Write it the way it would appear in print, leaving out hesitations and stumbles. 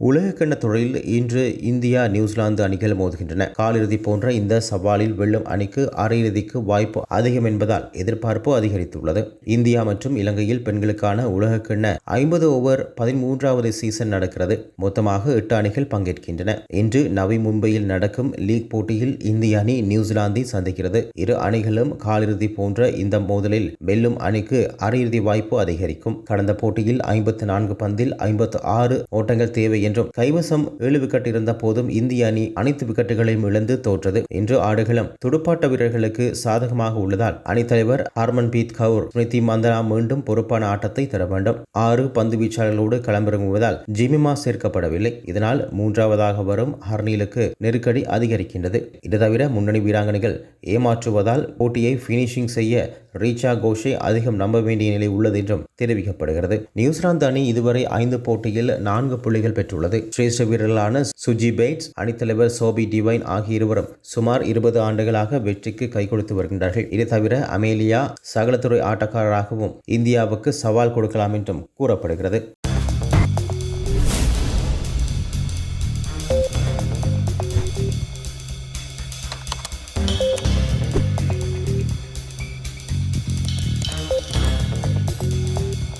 உலகக்கிண்ண தொடரில் இன்று இந்தியா நியூசிலாந்து அணிகள் மோதுகின்றன. காலிறுதி போன்ற இந்த சவாலில் வெல்லும் அணிக்கு அரையிறுதிக்கு வாய்ப்பு அதிகம் என்பதால் எதிர்பார்ப்பு அதிகரித்துள்ளது. இந்தியா மற்றும் இலங்கையில் பெண்களுக்கான உலகக்கிண்ண 50 ஓவர் 13வது சீசன் நடக்கிறது. மொத்தமாக 8 அணிகள் பங்கேற்கின்றன. இன்று நவி மும்பையில் நடக்கும் லீக் போட்டியில் இந்திய அணி நியூசிலாந்தை சந்திக்கிறது. இரு அணிகளும் காலிறுதி போன்ற இந்த மோதலில் வெல்லும் அணிக்கு அரையிறுதி வாய்ப்பு அதிகரிக்கும். கடந்த போட்டியில் 54 பந்தில் 56 ஓட்டங்கள் தேவை என்றும் கைவசம் 7 விக்கெட் இருந்த போதும் இந்திய அணி அனைத்து விக்கெட்டுகளையும் இழந்து தோற்றது. இன்று ஆடுகளம் துடுப்பாட்ட வீரர்களுக்கு சாதகமாக உள்ளதால் அணித்தலைவர் ஹர்மன்பிரீத் கவுர், ஸ்மிருதி மந்தனா மீண்டும் பொறுப்பான ஆட்டத்தை தர வேண்டும். 6 பந்து வீச்சாளர்களோடு களமிறங்குவதால் ஜிமிமா சேர்க்கப்படவில்லை. இதனால் 3வது வரும் ஹர்னீலுக்கு நெருக்கடி அதிகரிக்கின்றது. இது தவிர முன்னணி வீராங்கனைகள் ஏமாற்றுவதால் போட்டியை பினிஷிங் செய்ய ரீச்சா கோஷை அதிகம் நம்ப வேண்டிய நிலை உள்ளது என்றும் தெரிவிக்கப்படுகிறது. நியூசிலாந்து அணி இதுவரை 5 போட்டியில் 4 புள்ளிகள் பெற்றுள்ளது. சிரேஷ்ட வீரர்களான சுஜி பேட்ஸ், அணித்தலைவர் சோபி டிவைன் ஆகிய இருவரும் சுமார் 20 ஆண்டுகளாக வெற்றிக்கு கை கொடுத்து வருகின்றார்கள். இது தவிர அமேலியா சகலத்துறை ஆட்டக்காரராகவும் இந்தியாவுக்கு சவால் கொடுக்கலாம் என்றும் கூறப்படுகிறது.